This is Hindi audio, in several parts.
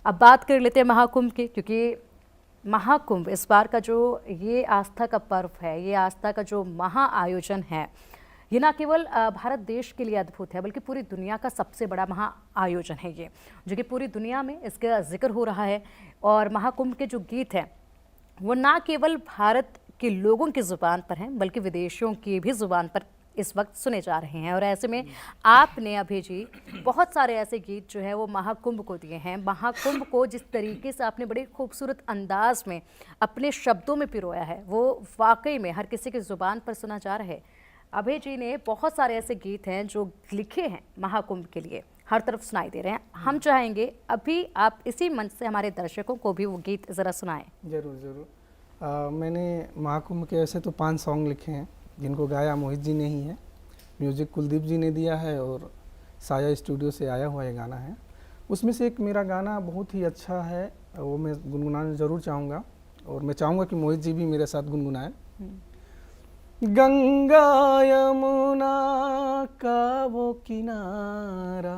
अब बात कर लेते हैं महाकुंभ की, क्योंकि महाकुंभ इस बार का जो ये आस्था का पर्व है, ये आस्था का जो महा आयोजन है, ये ना केवल भारत देश के लिए अद्भुत है बल्कि पूरी दुनिया का सबसे बड़ा महा आयोजन है ये, जो कि पूरी दुनिया में इसका जिक्र हो रहा है। और महाकुंभ के जो गीत हैं वो ना केवल भारत के लोगों की ज़ुबान पर हैं बल्कि विदेशियों की भी ज़ुबान पर इस वक्त सुने जा रहे हैं। और ऐसे में आपने अभी जी बहुत सारे ऐसे गीत जो है वो महाकुंभ को दिए हैं। महाकुंभ को जिस तरीके से आपने बड़े खूबसूरत अंदाज में अपने शब्दों में पिरोया है वो वाकई में हर किसी की ज़ुबान पर सुना जा रहा है। अभय जी ने बहुत सारे ऐसे गीत हैं जो लिखे हैं महाकुंभ के लिए, हर तरफ सुनाई दे रहे हैं। हम चाहेंगे अभी आप इसी मंच से हमारे दर्शकों को भी वो गीत ज़रा सुनाएं। ज़रूर ज़रूर। मैंने महाकुंभ के ऐसे तो 5 सॉन्ग लिखे हैं जिनको गाया मोहित जी ने ही है, म्यूज़िक कुलदीप जी ने दिया है और साया स्टूडियो से आया हुआ ये गाना है। उसमें से एक मेरा गाना बहुत ही अच्छा है, वो मैं गुनगुनाना ज़रूर चाहूँगा और मैं चाहूँगा कि मोहित जी भी मेरे साथ गुनगुनाएं। गंगा यमुना का वो किनारा,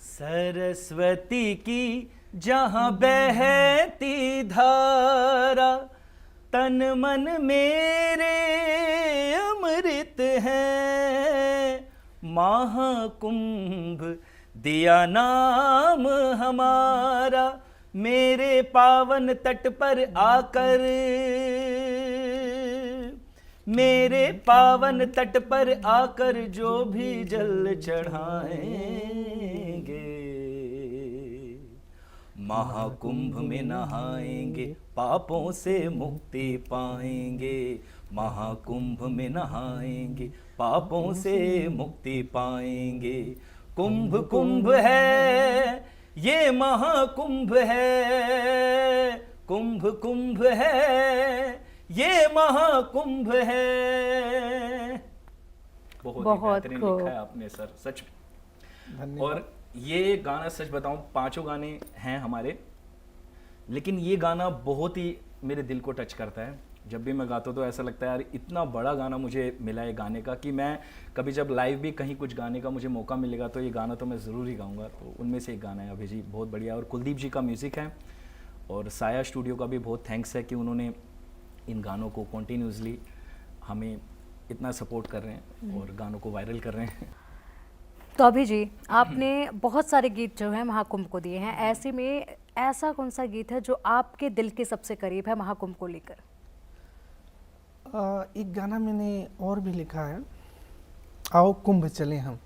सरस्वती की जहाँ बहती धारा, तन मन मेरे अमृत है, महाकुंभ दिया नाम हमारा, मेरे पावन तट पर आकर, मेरे पावन तट पर आकर जो भी जल चढ़ाएंगे, महाकुंभ में नहाएंगे पापों से मुक्ति पाएंगे, महाकुंभ में नहाएंगे पापों से मुक्ति पाएंगे। कुंभ कुंभ है ये महाकुंभ है, कुंभ कुंभ है ये महाकुंभ है। बहुत बेहतरीन लिखा है आपने सर, सच में। और ये गाना सच बताऊं 5 गाने हैं हमारे, लेकिन ये गाना बहुत ही मेरे दिल को टच करता है। जब भी मैं गाता हूँ तो ऐसा लगता है यार इतना बड़ा गाना मुझे मिला है गाने का कि मैं कभी जब लाइव भी कहीं कुछ गाने का मुझे मौका मिलेगा तो ये गाना तो मैं ज़रूर ही गाऊंगा। तो उनमें से एक गाना है अभी जी, बहुत बढ़िया। और कुलदीप जी का म्यूज़िक है और साया स्टूडियो का भी बहुत थैंक्स है कि उन्होंने इन गानों को कॉन्टीन्यूसली हमें इतना सपोर्ट कर रहे हैं और गानों को वायरल कर रहे हैं। तो अभी जी आपने बहुत सारे गीत जो हैं महाकुंभ को दिए हैं, ऐसे में ऐसा कौन सा गीत है जो आपके दिल के सबसे करीब है महाकुंभ को लेकर? एक गाना मैंने और भी लिखा है, आओ कुंभ चले हम।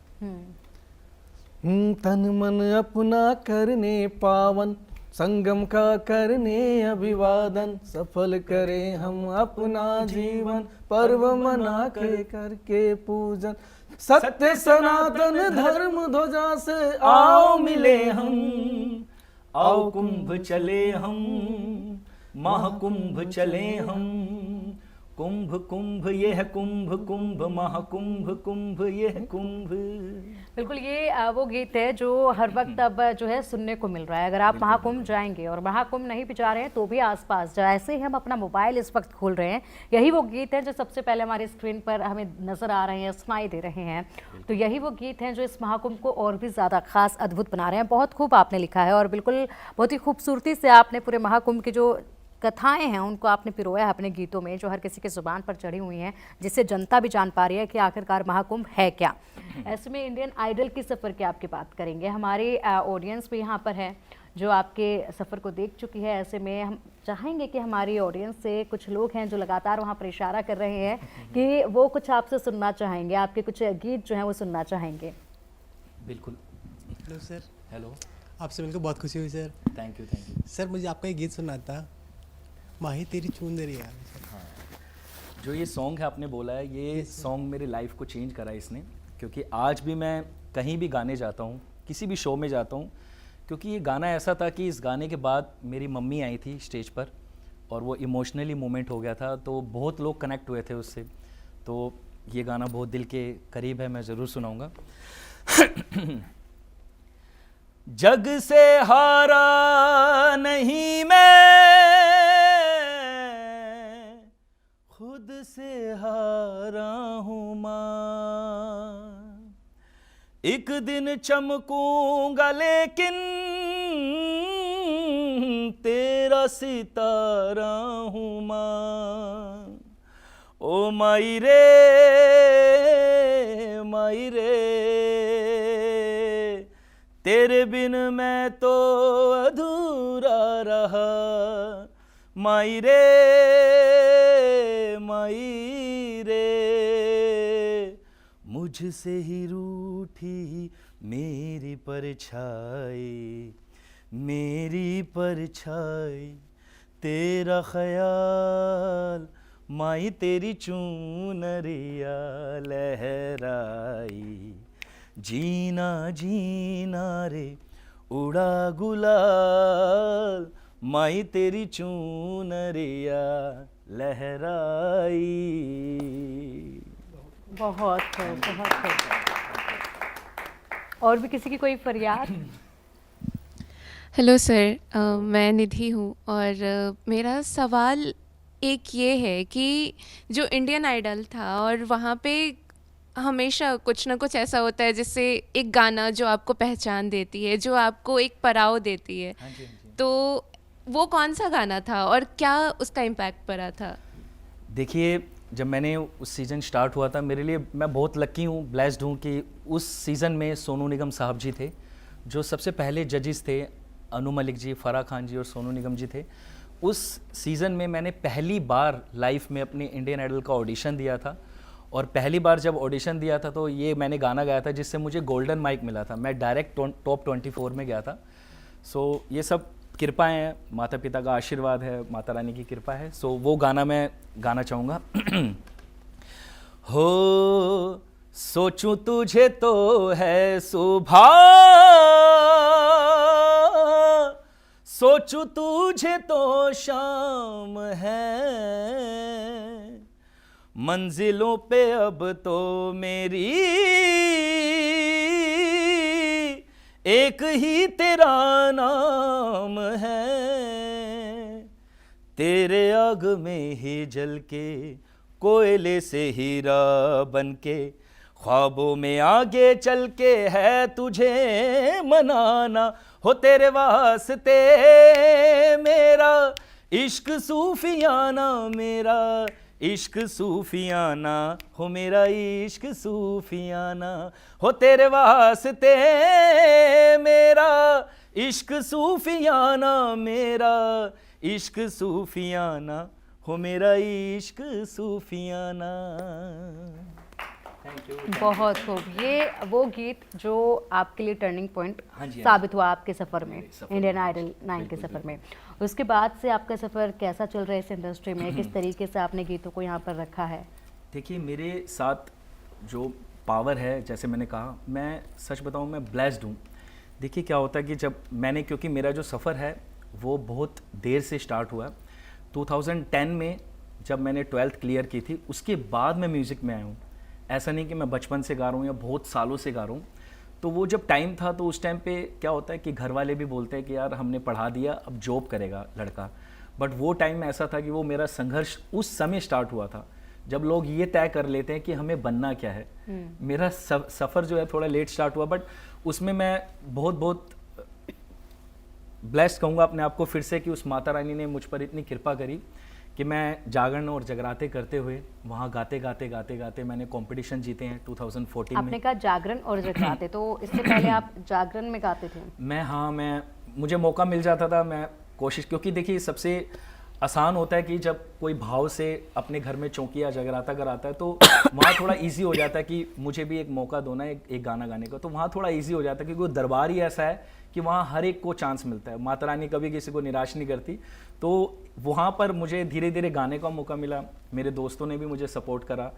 तन मन अपना करने पावन, संगम का करने अभिवादन, सफल करें हम अपना जीवन, पर्व मना के करके पूजन, सत्य सनातन धर्म ध्वजा से आओ मिले हम, आओ कुंभ चले हम, महाकुंभ चले हम, कुंभ कुंभ ये है कुंभ, कुंभ महाकुंभ, कुंभ ये है कुंभ। बिल्कुल, ये वो गीत है जो हर वक्त अब जो है सुनने को मिल रहा है। अगर आप महाकुंभ जाएंगे और महाकुंभ नहीं भी जा रहे हैं तो भी आसपास जैसे ही हम अपना मोबाइल इस वक्त खोल रहे हैं, यही वो गीत हैं जो सबसे पहले हमारे स्क्रीन पर हमें नज़र आ रहे हैं, सुनाई दे रहे हैं। तो यही वो गीत हैं जो इस महाकुंभ को और भी ज़्यादा खास अद्भुत बना रहे हैं। बहुत खूब आपने लिखा है और बिल्कुल बहुत ही खूबसूरती से आपने पूरे महाकुंभ की जो कथाएं हैं उनको आपने पिरोया है अपने गीतों में, जो हर किसी की ज़ुबान पर चढ़ी हुई हैं, जिससे जनता भी जान पा रही है कि आखिरकार महाकुंभ है क्या। ऐसे में इंडियन आइडल की सफ़र की आपकी बात करेंगे, हमारी ऑडियंस भी यहाँ पर है जो आपके सफ़र को देख चुकी है। ऐसे में हम चाहेंगे कि हमारी ऑडियंस से कुछ लोग हैं जो लगातार वहाँ पर इशारा कर रहे हैं कि वो कुछ आपसे सुनना चाहेंगे, आपके कुछ गीत जो हैं वो सुनना चाहेंगे। बिल्कुल। Hello sir. हेलो, आपसे मिलकर बहुत खुशी हुई सर। Thank you sir. मुझे आपका एक गीत सुनना था, माही तेरी चुंदरिया। हाँ, जो ये सॉन्ग है आपने बोला है, ये सॉन्ग मेरी लाइफ को चेंज करा इसने, क्योंकि आज भी मैं कहीं भी गाने जाता हूँ, किसी भी शो में जाता हूँ, क्योंकि ये गाना ऐसा था कि इस गाने के बाद मेरी मम्मी आई थी स्टेज पर और वो इमोशनली मोमेंट हो गया था, तो बहुत लोग कनेक्ट हुए थे उससे। तो ये गाना बहुत दिल के करीब है, मैं ज़रूर सुनाऊँगा। जग से हारा नहीं मैं, खुद से हारा हूँ माँ, एक दिन चमकूंगा लेकिन तेरा सितारा हूँ माँ। ओ माई रे तेरे बिन मैं तो अधूरा रहा। माई रे मुझसे ही रूठी मेरी परछाई तेरा ख्याल माई तेरी चूनरिया लहराई। जीना जीना रे उड़ा गुलाल माई तेरी चूनरिया लहराई। बहुत खूब, बहुत खूब। और भी किसी की कोई फरियाद? हेलो सर, मैं निधि हूँ और मेरा सवाल एक ये है कि जो इंडियन आइडल था और वहाँ पे हमेशा कुछ ना कुछ ऐसा होता है जिससे एक गाना जो आपको पहचान देती है, जो आपको एक पड़ाव देती है। हाँ जी, हाँ जी। तो वो कौन सा गाना था और क्या उसका इम्पैक्ट पड़ा था? देखिए, जब मैंने उस सीज़न स्टार्ट हुआ था, मेरे लिए मैं बहुत लकी हूँ, ब्लेस्ड हूँ कि उस सीज़न में सोनू निगम साहब जी थे जो सबसे पहले जजेस थे। अनु मलिक जी, फराह खान जी और सोनू निगम जी थे। उस सीज़न में मैंने पहली बार लाइफ में अपने इंडियन आइडल का ऑडिशन दिया था और पहली बार जब ऑडिशन दिया था तो ये मैंने गाना गाया था जिससे मुझे गोल्डन माइक मिला था। मैं डायरेक्ट टॉप 24 में गया था। सो ये सब कृपाएं हैं, माता पिता का आशीर्वाद है, माता रानी की कृपा है। सो वो गाना मैं गाना चाहूँगा। हो सोचूं तुझे तो है सुबह, सोचूं तुझे तो शाम है, मंजिलों पे अब तो मेरी एक ही तेरा नाम है। तेरे आग में ही जल के कोयले से हीरा बन के ख्वाबों में आगे चल के है तुझे मनाना। हो तेरे वास्ते मेरा इश्क सूफियाना, मेरा इश्क सूफियाना, हो मेरा इश्क सूफियाना। हो तेरे वास्ते मेरा इश्क सूफियाना, मेरा इश्क सूफियाना, हो मेरा इश्क सूफियाना। बहुत खूब। ये वो गीत जो आपके लिए टर्निंग पॉइंट हाँ जी, साबित हुआ आपके सफ़र में, मेरे सफ़र इंडियन में। आइडल 9 के सफ़र में। उसके बाद से आपका सफ़र कैसा चल रहा है इस इंडस्ट्री में? किस तरीके से आपने गीतों को यहाँ पर रखा है? देखिए, मेरे साथ जो पावर है, जैसे मैंने कहा, मैं सच बताऊँ मैं ब्लेस्ड हूँ। देखिए क्या होता है कि जब मैंने, क्योंकि मेरा जो सफ़र है वो बहुत देर से स्टार्ट हुआ। 2010 में जब मैंने 12th क्लियर की थी, उसके बाद मैं म्यूज़िक में आया हूँ। ऐसा नहीं कि मैं बचपन से गा रहा हूँ या बहुत सालों से गा रहा हूँ। तो वो जब टाइम था तो उस टाइम पे क्या होता है कि घर वाले भी बोलते हैं कि यार हमने पढ़ा दिया, अब जॉब करेगा लड़का। बट वो टाइम ऐसा था कि वो मेरा संघर्ष उस समय स्टार्ट हुआ था जब लोग ये तय कर लेते हैं कि हमें बनना क्या है। मेरा सफ़र जो है थोड़ा लेट स्टार्ट हुआ, बट उसमें मैं बहुत ब्लेस्ड कहूँगा अपने आप को फिर से कि उस माता रानी ने मुझ पर इतनी कृपा करी कि मैं जागरण और जगराते करते हुए वहाँ गाते मैंने कंपटीशन जीते हैं 2014 में। आपने कहा जागरण और जगराते, तो इससे पहले आप जागरण में गाते थे? मैं मुझे मौका मिल जाता था, मैं कोशिश, क्योंकि देखिए सबसे आसान होता है कि जब कोई भाव से अपने घर में चौकी या जगराता कराता है तो वहाँ थोड़ा इजी हो जाता है कि मुझे भी एक मौका दो ना एक गाना गाने का। तो वहाँ थोड़ा इजी हो जाता है क्योंकि वो दरबार ही ऐसा है कि वहाँ हर एक को चांस मिलता है। माता रानी कभी किसी को निराश नहीं करती। तो वहाँ पर मुझे धीरे धीरे गाने का मौका मिला। मेरे दोस्तों ने भी मुझे सपोर्ट करा।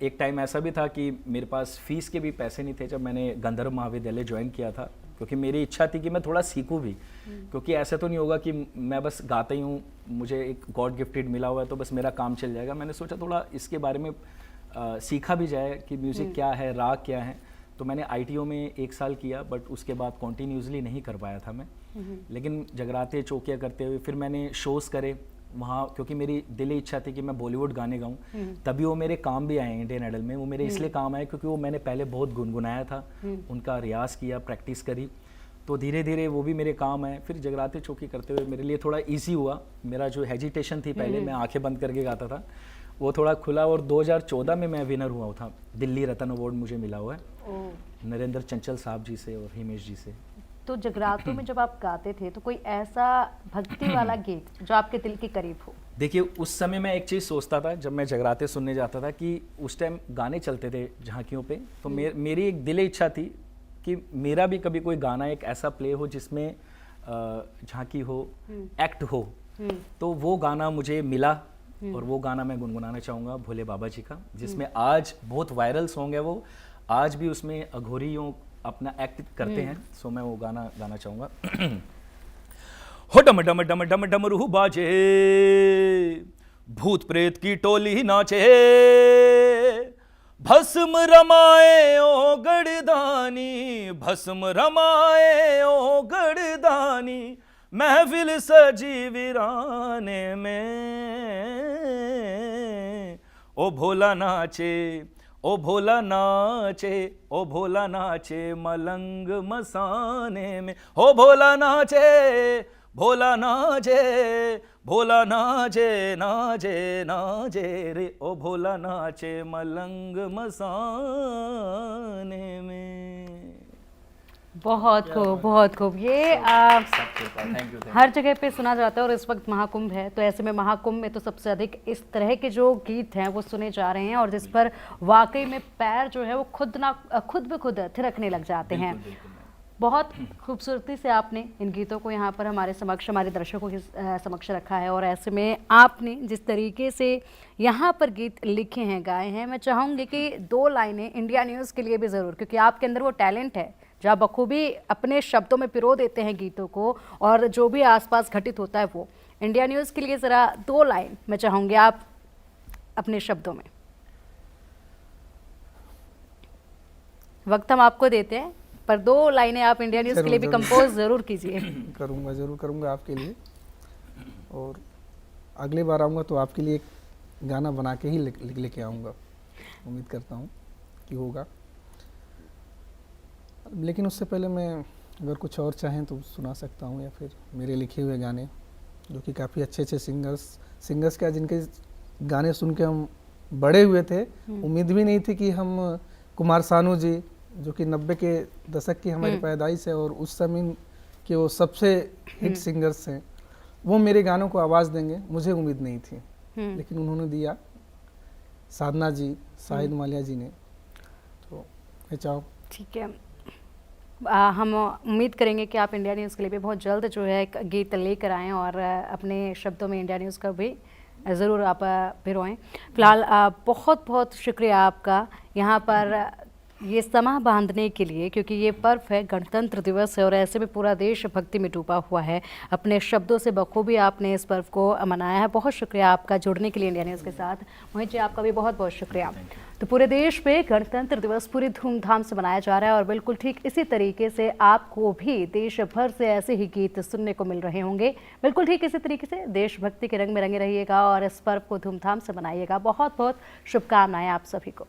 एक टाइम ऐसा भी था कि मेरे पास फ़ीस के भी पैसे नहीं थे जब मैंने गंधर्व महाविद्यालय ज्वाइन किया था, क्योंकि मेरी इच्छा थी कि मैं थोड़ा सीखूं भी, क्योंकि ऐसा तो नहीं होगा कि मैं बस गाता ही हूँ, मुझे एक गॉड गिफ्टेड मिला हुआ है तो बस मेरा काम चल जाएगा। मैंने सोचा थोड़ा इसके बारे में सीखा भी जाए कि म्यूज़िक क्या है, राग क्या है। तो मैंने ITO में 1 साल किया, बट उसके बाद कॉन्टीन्यूसली नहीं कर पाया था मैं। लेकिन जगराते चौकिया करते हुए फिर मैंने शोज़ करे वहाँ, क्योंकि मेरी दिली इच्छा थी कि मैं बॉलीवुड गाने गाऊँ। तभी वो मेरे काम भी आए इंडियन आइडल में। वो मेरे इसलिए काम आए क्योंकि वो मैंने पहले बहुत गुनगुनाया था, उनका रियाज़ किया, प्रैक्टिस करी। तो धीरे धीरे वो भी मेरे काम आए। फिर जगराते चौकी करते हुए मेरे लिए थोड़ा इजी हुआ। मेरा जो हेजिटेशन थी पहले, मैं आंखें बंद करके गाता था, वो थोड़ा खुला। और 2014 में मैं विनर हुआ था, दिल्ली रत्न अवार्ड मुझे मिला हुआ है नरेंद्र चंचल साहब जी से और हिमेश जी से। तो जगरातों में जब आप गाते थे तो कोई ऐसा भक्ति वाला गीत जो आपके दिल के करीब हो? देखिए, उस समय मैं एक चीज़ सोचता था जब मैं जगराते सुनने जाता था कि उस टाइम गाने चलते थे झांकियों पे, तो मेरी एक दिली इच्छा थी कि मेरा भी कभी कोई गाना एक ऐसा प्ले हो जिसमें झांकी हो, एक्ट हो। तो वो गाना मुझे मिला और वो गाना मैं गुनगुनाना चाहूँगा भोले बाबा जी का, जिसमें आज बहुत वायरल सॉन्ग है वो, आज भी उसमें अघोरियों अपना एक्ट करते हैं। सो मैं वो गाना गाना चाहूँगा। हो डम डम डम डम डमरू बाजे, भूत प्रेत की टोली नाचे, भस्म रमाए ओ गढ़दानी, भस्म रमाए ओ गढ़दानी, महफिल सजी वीराने में, ओ भोला नाचे, ओ भोला नाचे, ओ भोला नाचे मलंग मसाने में, ओ भोला नाचे, भोला नाचे, भोला नाचे, नाचे नाचे रे, ओ भोला नाचे मलंग मसाने में। बहुत खूब, बहुत खूब। ये थैंक यू। हर जगह पे सुना जाता है और इस वक्त महाकुंभ है, तो ऐसे में महाकुंभ में तो सबसे अधिक इस तरह के जो गीत हैं वो सुने जा रहे हैं और जिस पर वाकई में पैर जो है वो खुद ब खुद थिरकने लग जाते हैं। बहुत खूबसूरती से आपने इन गीतों को यहाँ पर हमारे समक्ष, हमारे दर्शकों के समक्ष रखा है और ऐसे में आपने जिस तरीके से यहाँ पर गीत लिखे हैं, गाए हैं, मैं चाहूँगी कि 2 लाइनें इंडिया न्यूज़ के लिए भी ज़रूर, क्योंकि आपके अंदर वो टैलेंट है जो आप बखूबी अपने शब्दों में पिरो देते हैं गीतों को और जो भी आसपास घटित होता है वो। इंडिया न्यूज़ के लिए ज़रा 2 लाइन मैं चाहूँगी आप अपने शब्दों में। वक्त हम आपको देते हैं, पर 2 लाइनें आप इंडिया न्यूज़ के लिए भी कंपोज ज़रूर कीजिए। करूँगा, ज़रूर करूँगा आपके लिए। और अगली बार आऊँगा तो आपके लिए एक गाना बना के ही लेके आऊँगा, उम्मीद करता हूँ कि होगा। लेकिन उससे पहले मैं अगर कुछ और चाहें तो सुना सकता हूँ, या फिर मेरे लिखे हुए गाने जो कि काफ़ी अच्छे अच्छे सिंगर्स क्या जिनके गाने सुन के हम बड़े हुए थे। उम्मीद भी नहीं थी कि हम कुमार सानू जी जो कि 90 के दशक की हमारी पैदाइश है और उस समय के वो सबसे हिट सिंगर्स हैं, वो मेरे गानों को आवाज़ देंगे। मुझे उम्मीद नहीं थी, लेकिन उन्होंने दिया। साधना जी, शाहिद मालिया जी ने। तो मैं चाहूँ, ठीक है, हम उम्मीद करेंगे कि आप इंडिया न्यूज़ के लिए भी बहुत जल्द जो है एक गीत लेकर आएँ और अपने शब्दों में इंडिया न्यूज़ का भी ज़रूर आप पिरोएं। फिलहाल बहुत बहुत शुक्रिया आपका यहाँ पर ये समा बांधने के लिए, क्योंकि ये पर्व है, गणतंत्र दिवस है और ऐसे में पूरा देश भक्ति में डूबा हुआ है। अपने शब्दों से बखूबी आपने इस पर्व को मनाया है। बहुत शुक्रिया आपका जुड़ने के लिए इंडिया न्यूज़ के साथ। मोहित जी, आपका भी बहुत बहुत शुक्रिया। तो पूरे देश में गणतंत्र दिवस पूरी धूमधाम से मनाया जा रहा है और बिल्कुल ठीक इसी तरीके से आपको भी देश भर से ऐसे ही गीत सुनने को मिल रहे होंगे। बिल्कुल ठीक इसी तरीके से देशभक्ति के रंग में रंगे रहिएगा और इस पर्व को धूमधाम से मनाइएगा। बहुत बहुत शुभकामनाएं आप सभी को।